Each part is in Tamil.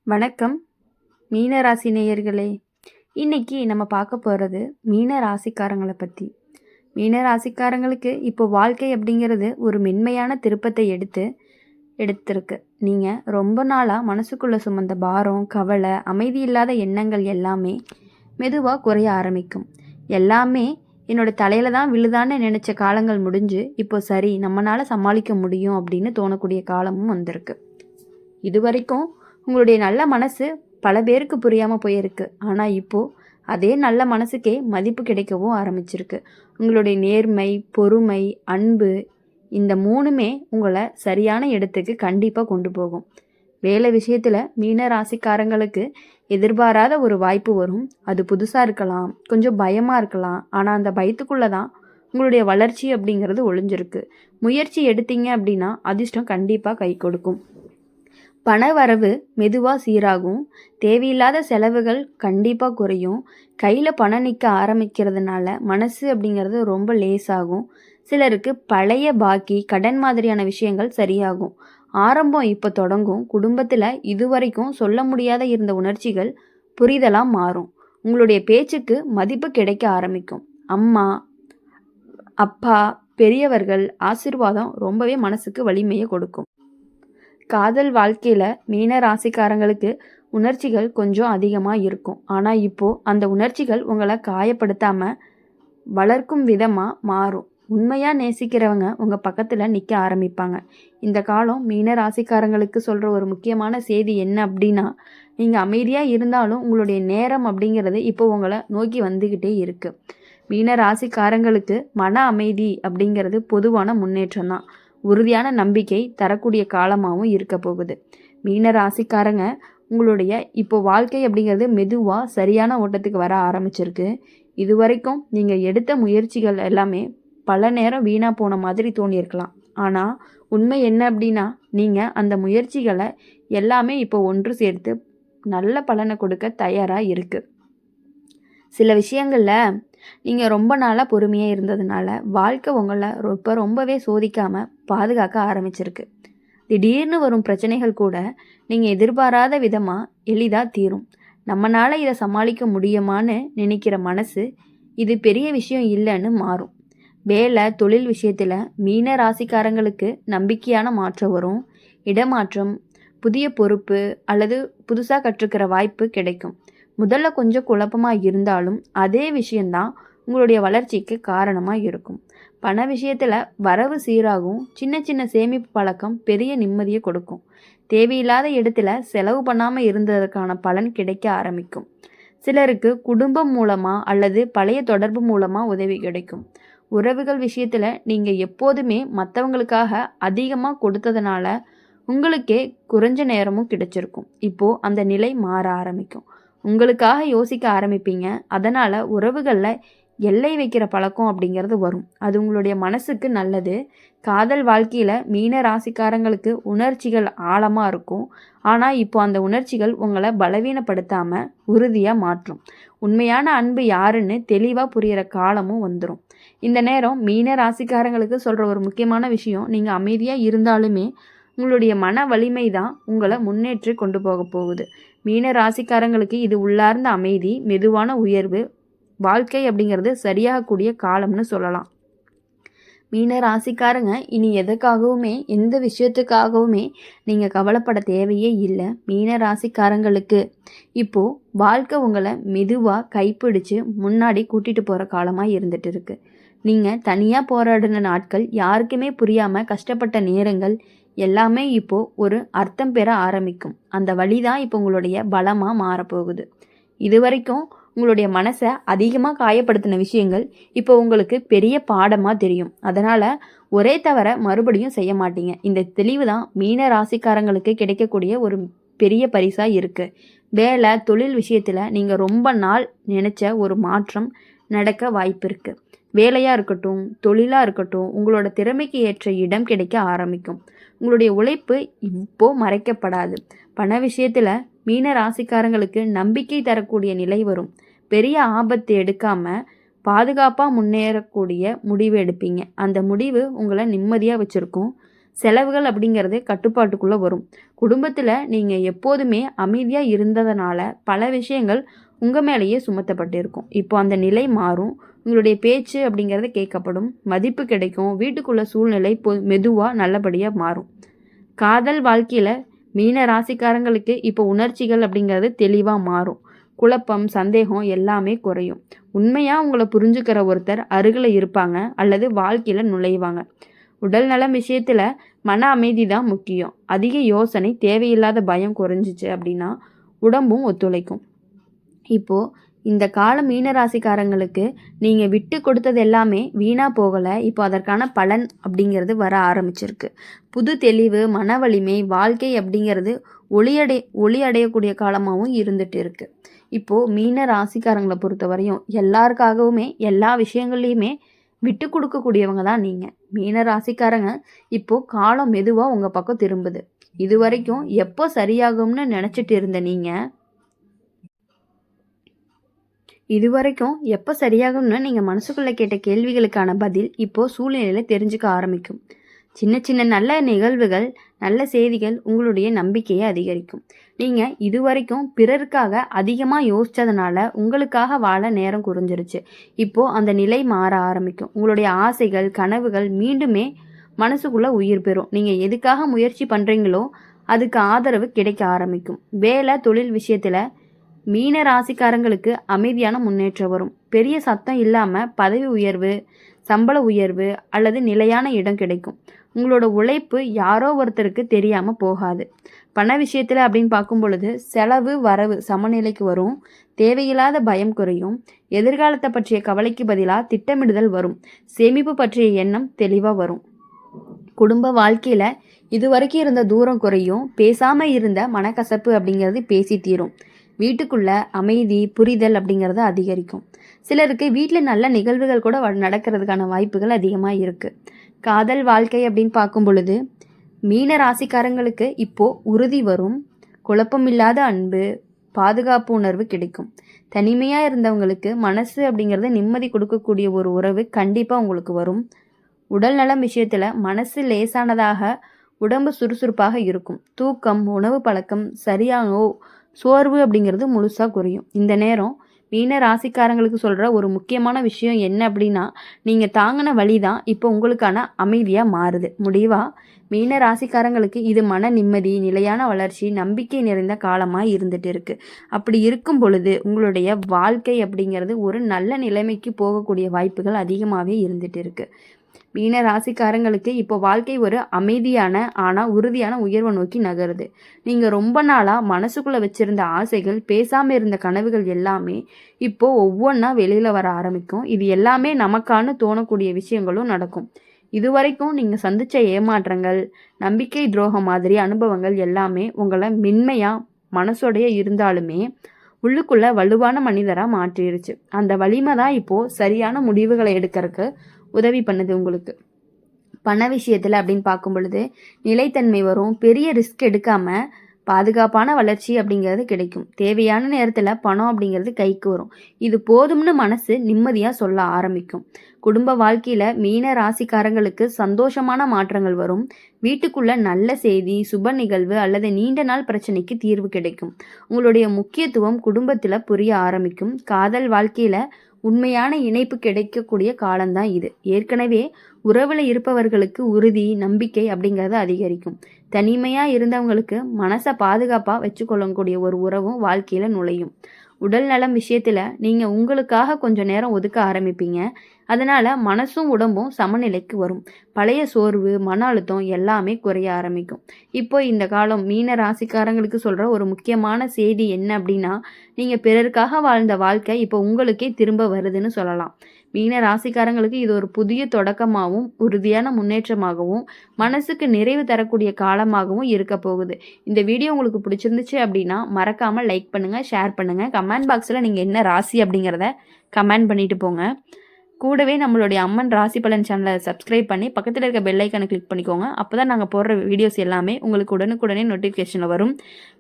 வணக்கம் மீன ராசி நேயர்களே. இன்னைக்கு நம்ம பார்க்க போகிறது மீன ராசிக்காரங்களை பற்றி. மீன ராசிக்காரங்களுக்கு இப்போ வாழ்க்கை அப்படிங்கிறது ஒரு மென்மையான திருப்பத்தை எடுத்திருக்கு. நீங்கள் ரொம்ப நாளாக மனசுக்குள்ளே சுமந்த பாரம், கவலை, அமைதி இல்லாத எண்ணங்கள் எல்லாமே மெதுவாக குறைய ஆரம்பிக்கும். எல்லாமே என்னோட தலையில் தான் விழுதான்னு நினச்ச காலங்கள் முடிஞ்சு இப்போ சரி நம்மளால் சமாளிக்க முடியும் அப்படின்னு தோணக்கூடிய காலமும் வந்திருக்கு. இது வரைக்கும் உங்களுடைய நல்ல மனசு பல பேருக்கு புரியாமல் போயிருக்கு. ஆனால் இப்போது அதே நல்ல மனசுக்கே மதிப்பு கிடைக்கவும் ஆரம்பிச்சிருக்கு. உங்களுடைய நேர்மை, பொறுமை, அன்பு இந்த மூணுமே உங்களை சரியான இடத்துக்கு கண்டிப்பாக கொண்டு போகும். வேலை விஷயத்தில் மீன ராசிக்காரங்களுக்கு எதிர்பாராத ஒரு வாய்ப்பு வரும். அது புதுசாக இருக்கலாம், கொஞ்சம் பயமாக இருக்கலாம். ஆனால் அந்த பயத்துக்குள்ளே தான் உங்களுடைய வளர்ச்சி அப்படிங்கிறது ஒளிஞ்சிருக்கு. முயற்சி எடுத்தீங்க அப்படின்னா அதிர்ஷ்டம் கண்டிப்பாக கை கொடுக்கும். பண வரவு மெதுவாக சீராகும். தேவையில்லாத செலவுகள் கண்டிப்பாக குறையும். கையில் பணம் நிற்க ஆரம்பிக்கிறதுனால மனசு அப்படிங்கிறது ரொம்ப லேசாகும். சிலருக்கு பழைய பாக்கி, கடன் மாதிரியான விஷயங்கள் சரியாகும். ஆரம்பம் இப்போ தொடங்கும். குடும்பத்தில் இதுவரைக்கும் சொல்ல முடியாத இருந்த உணர்ச்சிகள் புரிதலாக மாறும். உங்களுடைய பேச்சுக்கு மதிப்பு கிடைக்க ஆரம்பிக்கும். அம்மா, அப்பா, பெரியவர்கள் ஆசீர்வாதம் ரொம்பவே மனசுக்கு வலிமையை கொடுக்கும். காதல் வாழ்க்கையில் மீன ராசிக்காரங்களுக்கு உணர்ச்சிகள் கொஞ்சம் அதிகமாக இருக்கும். ஆனால் இப்போது அந்த உணர்ச்சிகள் உங்களை காயப்படுத்தாமல் வளர்க்கும் விதமாக மாறும். உண்மையாக நேசிக்கிறவங்க உங்கள் பக்கத்தில் நிற்க ஆரம்பிப்பாங்க. இந்த காலம் மீன ராசிக்காரங்களுக்கு சொல்கிற ஒரு முக்கியமான செய்தி என்ன அப்படின்னா, நீங்கள் அமைதியாக இருந்தாலும் உங்களுடைய நேரம் அப்படிங்கிறது இப்போ உங்களை நோக்கி வந்துக்கிட்டே இருக்குது. மீன ராசிக்காரங்களுக்கு மன அமைதி அப்படிங்கிறது பொதுவான முன்னேற்றம் தான். உறுதியான நம்பிக்கை தரக்கூடிய காலமாகவும் இருக்க போகுது. மீன ராசிக்காரங்க உங்களுடைய இப்போ வாழ்க்கை அப்படிங்கிறது மெதுவாக சரியான ஓட்டத்துக்கு வர ஆரம்பிச்சிருக்கு. இது வரைக்கும் நீங்கள் எடுத்த முயற்சிகள் எல்லாமே பல நேரம் வீணாக போன மாதிரி தோணியிருக்கலாம். ஆனால் உண்மை என்ன அப்படின்னா, நீங்கள் அந்த முயற்சிகளை எல்லாமே இப்போ ஒன்று சேர்த்து நல்ல பலனை கொடுக்க தயாராக இருக்குது. சில விஷயங்களில் நீங்கள் ரொம்ப நாளாக பொறுமையாக இருந்ததுனால வாழ்க்கை உங்களை இப்போ ரொம்பவே சோதிக்காமல் பாதுகாக்க ஆரம்பிச்சிருக்கு. திடீர்னு வரும் பிரச்சனைகள் கூட நீங்கள் எதிர்பாராத விதமாக எளிதாக தீரும். நம்மளால் இதை சமாளிக்க முடியுமான்னு நினைக்கிற மனசு இது பெரிய விஷயம் இல்லைன்னு மாறும். வேலை, தொழில் விஷயத்தில் மீன ராசிக்காரங்களுக்கு நம்பிக்கையான மாற்றம் வரும். இடமாற்றம், புதிய பொறுப்பு அல்லது புதுசாக கற்றுக்கிற வாய்ப்பு கிடைக்கும். முதல்ல கொஞ்சம் குழப்பமாக இருந்தாலும் அதே விஷயந்தான் உங்களுடைய வளர்ச்சிக்கு காரணமாக இருக்கும். பண விஷயத்தில் வரவு சீராகும். சின்ன சின்ன சேமிப்பு பழக்கம் பெரிய நிம்மதியை கொடுக்கும். தேவையில்லாத இடத்துல செலவு பண்ணாமல் இருந்ததற்கான பலன் கிடைக்க ஆரம்பிக்கும். சிலருக்கு குடும்பம் மூலமாக அல்லது பழைய தொடர்பு மூலமாக உதவி கிடைக்கும். உறவுகள் விஷயத்தில் நீங்கள் எப்போதுமே மற்றவங்களுக்காக அதிகமாக கொடுத்ததுனால உங்களுக்கே குறைஞ்ச நேரமும் கிடைச்சிருக்கும். இப்போது அந்த நிலை மாற ஆரம்பிக்கும். உங்களுக்காக யோசிக்க ஆரம்பிப்பீங்க. அதனால் உறவுகளில் எல்லை வைக்கிற பழக்கம் அப்படிங்கிறது வரும். அது உங்களுடைய மனசுக்கு நல்லது. காதல் வாழ்க்கையில் மீன ராசிக்காரங்களுக்கு உணர்ச்சிகள் ஆழமாக இருக்கும். ஆனால் இப்போ அந்த உணர்ச்சிகள் உங்களை பலவீனப்படுத்தாமல் உறுதியாக மாற்றும். உண்மையான அன்பு யாருன்னு தெளிவாக புரிகிற காலமும் வந்துடும். இந்த நேரம் மீன ராசிக்காரங்களுக்கு சொல்கிற ஒரு முக்கியமான விஷயம், நீங்கள் அமைதியாக இருந்தாலுமே உங்களுடைய மன வலிமை தான் உங்களை முன்னேற்றி கொண்டு போக போகுது. மீன ராசிக்காரங்களுக்கு இது உள்ளார்ந்த அமைதி, மெதுவான உயர்வு, வாழ்க்கை அப்படிங்கிறது சரியாகக்கூடிய காலம்னு சொல்லலாம். மீன ராசிக்காரங்க இனி எதுக்காகவுமே, எந்த விஷயத்துக்காகவுமே நீங்கள் கவலைப்பட தேவையே இல்லை. மீன ராசிக்காரங்களுக்கு இப்போது வாழ்க்கை உங்களை மெதுவாக கைப்பிடிச்சு முன்னாடி கூட்டிகிட்டு போகிற காலமாக இருந்துட்டு இருக்கு. நீங்கள் தனியாக போராடின நாட்கள், யாருக்குமே புரியாமல் கஷ்டப்பட்ட நேரங்கள் எல்லாமே இப்போது ஒரு அர்த்தம் பெற ஆரம்பிக்கும். அந்த வழி தான் இப்போ உங்களுடைய பலமாக மாறப்போகுது. இது வரைக்கும் உங்களுடைய மனசை அதிகமாக காயப்படுத்தின விஷயங்கள் இப்போ உங்களுக்கு பெரிய பாடமாக தெரியும். அதனால் ஒரே தவிர மறுபடியும் செய்ய மாட்டீங்க. இந்த தெளிவு தான் மீன ராசிக்காரங்களுக்கு கிடைக்கக்கூடிய ஒரு பெரிய பரிசாக இருக்குது. வேலை, தொழில் விஷயத்தில் நீங்கள் ரொம்ப நாள் நினச்ச ஒரு மாற்றம் நடக்க வாய்ப்பு இருக்குது. வேலையாக இருக்கட்டும், தொழிலாக இருக்கட்டும், உங்களோட திறமைக்கு ஏற்ற இடம் கிடைக்க ஆரம்பிக்கும். உங்களுடைய உழைப்பு இப்போது மறைக்கப்படாது. பண விஷயத்தில் மீன ராசிக்காரங்களுக்கு நம்பிக்கை தரக்கூடிய நிலை வரும். பெரிய ஆபத்து எடுக்காமல் பாதுகாப்பாக முன்னேறக்கூடிய முடிவு எடுப்பீங்க. அந்த முடிவு உங்களை நிம்மதியாக வச்சுருக்கும். செலவுகள் அப்படிங்கிறது கட்டுப்பாட்டுக்குள்ளே வரும். குடும்பத்தில் நீங்கள் எப்போதுமே அமைதியாக இருந்ததுனால பல விஷயங்கள் உங்கள் மேலேயே சுமத்தப்பட்டிருக்கும். இப்போ அந்த நிலை மாறும். உங்களுடைய பேச்சு அப்படிங்கிறது கேட்கப்படும், மதிப்பு கிடைக்கும், வீட்டுக்குள்ள சூழ்நிலை மெதுவாக நல்லபடியாக மாறும். காதல் வாழ்க்கையில் மீன ராசிக்காரங்களுக்கு இப்போ உணர்ச்சிகள் அப்படிங்கிறது தெளிவாக மாறும். குழப்பம், சந்தேகம் எல்லாமே குறையும். உண்மையாக உங்களை புரிஞ்சுக்கிற ஒருத்தர் அருகில் இருப்பாங்க அல்லது வாழ்க்கையில் நுழைவாங்க. உடல் நலம் விஷயத்தில் மன அமைதி தான் முக்கியம். அதிக யோசனை, தேவையில்லாத பயம் குறைஞ்சிச்சு அப்படின்னா உடம்பும் ஒத்துழைக்கும். இப்போது இந்த கால மீனராசிக்காரங்களுக்கு நீங்கள் விட்டு கொடுத்தது எல்லாமே வீணாக போகலை. இப்போ அதற்கான பலன் அப்படிங்கிறது வர ஆரம்பிச்சிருக்கு. புது தெளிவு, மன வலிமை, வாழ்க்கை அப்படிங்கிறது ஒளி அடையக்கூடிய காலமாகவும் இருந்துட்டு இருக்கு. இப்போது மீன ராசிக்காரங்களை பொறுத்த வரையும் எல்லாருக்காகவுமே எல்லா விஷயங்கள்லையுமே விட்டு கொடுக்கக்கூடியவங்க தான் நீங்கள். மீன ராசிக்காரங்க இப்போது காலம் மெதுவாக உங்கள் பக்கம் திரும்புது. இது வரைக்கும் எப்போ சரியாகும்னு நினச்சிட்டு இருந்த நீங்கள் எப்போ சரியாகும்னு நீங்கள் மனசுக்குள்ளே கேட்ட கேள்விகளுக்கான பதில் இப்போது சூழ்நிலையில் தெரிஞ்சுக்க ஆரம்பிக்கும். சின்ன சின்ன நல்ல நிகழ்வுகள், நல்ல செய்திகள் உங்களுடைய நம்பிக்கையை அதிகரிக்கும். நீங்கள் இதுவரைக்கும் பிறருக்காக அதிகமாக யோசித்ததுனால உங்களுக்காக வாழ நேரம் குறைஞ்சிருச்சு. இப்போது அந்த நிலை மாற ஆரம்பிக்கும். உங்களுடைய ஆசைகள், கனவுகள் மீண்டுமே மனசுக்குள்ளே உயிர் பெறும். நீங்கள் எதுக்காக முயற்சி பண்ணுறீங்களோ அதுக்கு ஆதரவு கிடைக்க ஆரம்பிக்கும். வேலை, தொழில் விஷயத்தில் மீன ராசிக்காரங்களுக்கு அமைதியான முன்னேற்றம் வரும். பெரிய சத்தம் இல்லாமல் பதவி உயர்வு, சம்பள உயர்வு அல்லது நிலையான இடம் கிடைக்கும். உங்களோட உழைப்பு யாரோ ஒருத்தருக்கு தெரியாமல் போகாது. பண விஷயத்தில் அப்படின்னு பார்க்கும் பொழுது செலவு வரவு சமநிலைக்கு வரும். தேவையில்லாத பயம் குறையும். எதிர்காலத்தை பற்றிய கவலைக்கு பதிலாக திட்டமிடுதல் வரும். சேமிப்பு பற்றிய எண்ணம் தெளிவாக வரும். குடும்ப வாழ்க்கையில் இதுவரைக்கும் இருந்த தூரம் குறையும். பேசாமல் இருந்த மனக்கசப்பு அப்படிங்கிறது பேசி தீரும். வீட்டுக்குள்ள அமைதி, புரிதல் அப்படிங்கிறது அதிகரிக்கும். சிலருக்கு வீட்டில் நல்ல நிகழ்வுகள் கூட நடக்கிறதுக்கான வாய்ப்புகள் அதிகமாக இருக்குது. காதல் வாழ்க்கை அப்படின்னு பார்க்கும் பொழுது மீன ராசிக்காரங்களுக்கு இப்போது உறுதி வரும். குழப்பமில்லாத அன்பு, பாதுகாப்பு உணர்வு கிடைக்கும். தனிமையாக இருந்தவங்களுக்கு மனசு அப்படிங்கிறது நிம்மதி கொடுக்கக்கூடிய ஒரு உறவு கண்டிப்பாக உங்களுக்கு வரும். உடல் நலம் விஷயத்தில் மனசு லேசானதாக, உடம்பு சுறுசுறுப்பாக இருக்கும். தூக்கம், உணவு பழக்கம் சரியாகவோ சோர்வு அப்படிங்கிறது முழுசாக குறையும். இந்த நேரம் மீன ராசிக்காரங்களுக்கு சொல்கிற ஒரு முக்கியமான விஷயம் என்ன அப்படின்னா, நீங்கள் தாங்கின வழி தான் இப்போ உங்களுக்கான அமைதியாக மாறுது. முடிவாக மீன ராசிக்காரங்களுக்கு இது மன நிம்மதி, நிலையான வளர்ச்சி, நம்பிக்கை நிறைந்த காலமாக இருந்துட்டு இருக்கு. அப்படி இருக்கும் பொழுது உங்களுடைய வாழ்க்கை அப்படிங்கிறது ஒரு நல்ல நிலைமைக்கு போகக்கூடிய வாய்ப்புகள் அதிகமாகவே இருந்துட்டு இருக்கு. மீன ராசிக்காரங்களுக்கு இப்போ வாழ்க்கை ஒரு அமைதியான ஆனால் உறுதியான உயர்வை நோக்கி நகருது. நீங்கள் ரொம்ப நாளாக மனசுக்குள்ளே வச்சுருந்த ஆசைகள், பேசாமல் இருந்த கனவுகள் எல்லாமே இப்போது ஒவ்வொன்றா வெளியில் வர ஆரம்பிக்கும். இது எல்லாமே நமக்கான தோணக்கூடிய விஷயங்களும் நடக்கும். இதுவரைக்கும் நீங்கள் சந்தித்த ஏமாற்றங்கள், நம்பிக்கை துரோகம் மாதிரி அனுபவங்கள் எல்லாமே உங்களை மென்மையாக மனசோடைய இருந்தாலுமே உள்ளுக்குள்ளே வலுவான மனிதராக மாற்றிடுச்சு. அந்த வலிமை தான் இப்போது சரியான முடிவுகளை எடுக்கிறதுக்கு உதவி பண்ணுது உங்களுக்கு. பண விஷயத்தில் அப்படின்னு பார்க்கும் பொழுது நிலைத்தன்மை வரும். பெரிய ரிஸ்க் எடுக்காமல் பாதுகாப்பான வளர்ச்சி அப்படிங்கிறது கிடைக்கும். தேவையான நேரத்தில் பணம் அப்படிங்கிறது கைக்கு வரும். இது போதும்னு மனசு நிம்மதியாக சொல்ல ஆரம்பிக்கும். குடும்ப வாழ்க்கையில் மீன ராசிக்காரங்களுக்கு சந்தோஷமான மாற்றங்கள் வரும். வீட்டுக்குள்ள நல்ல செய்தி, சுப நிகழ்வு அல்லது நீண்ட நாள் பிரச்சனைக்கு தீர்வு கிடைக்கும். உங்களுடைய முக்கியத்துவம் குடும்பத்தில் புரிய ஆரம்பிக்கும். காதல் வாழ்க்கையில் உண்மையான இணைப்பு கிடைக்கக்கூடிய காலம்தான் இது. ஏற்கனவே உறவில் இருப்பவர்களுக்கு உறுதி, நம்பிக்கை அப்படிங்கிறது அதிகரிக்கும். தனிமையாக இருந்தவங்களுக்கு மனசை பாதுகாப்பாக வச்சுக்கொள்ளக்கூடிய ஒரு உறவும் வாழ்க்கையில் நுழையும். உடல் நலம் விஷயத்தில் நீங்கள் உங்களுக்காக கொஞ்சம் நேரம் ஒதுக்க ஆரம்பிப்பீங்க. அதனால் மனசும் உடம்பும் சமநிலைக்கு வரும். பழைய சோர்வு, மன அழுத்தம் எல்லாமே குறைய ஆரம்பிக்கும். இப்போ இந்த காலம் மீன ராசிக்காரங்களுக்கு சொல்கிற ஒரு முக்கியமான செய்தி என்ன அப்படின்னா, நீங்கள் பிறருக்காக வாழ்ந்த வாழ்க்கை இப்போ உங்களுக்கே திரும்ப வருதுன்னு சொல்லலாம். மீன ராசிக்காரங்களுக்கு இது ஒரு புதிய தொடக்கமாகவும் உறுதியான முன்னேற்றமாகவும் மனசுக்கு நிறைவு தரக்கூடிய காலமாகவும் இருக்க போகுது. இந்த வீடியோ உங்களுக்கு பிடிச்சிருந்துச்சு அப்படின்னா மறக்காமல் லைக் பண்ணுங்கள், ஷேர் பண்ணுங்கள். கமெண்ட் பாக்ஸில் நீங்கள் என்ன ராசி அப்படிங்கிறத கமெண்ட் பண்ணிட்டு போங்க. கூடவே நம்மளுடைய அம்மன் ராசி பலன் சேனலை சப்ஸ்கிரைப் பண்ணி பக்கத்தில் இருக்க பெல் ஐக்கானை கிளிக் பண்ணிக்கோங்க. அப்போ தான் நாங்கள் போடுற வீடியோஸ் எல்லாமே உங்களுக்கு உடனுக்குடனே நோட்டிஃபிகேஷனில் வரும்.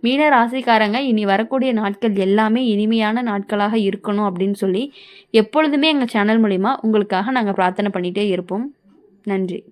மீன ராசிக்காரங்க இனி வரக்கூடிய நாட்கள் எல்லாமே இனிமையான நாட்களாக இருக்கணும் அப்படின்னு சொல்லி எப்பொழுதுமே எங்கள் சேனல் மூலிமா உங்களுக்காக நாங்கள் பிரார்த்தனை பண்ணிகிட்டே இருப்போம். நன்றி.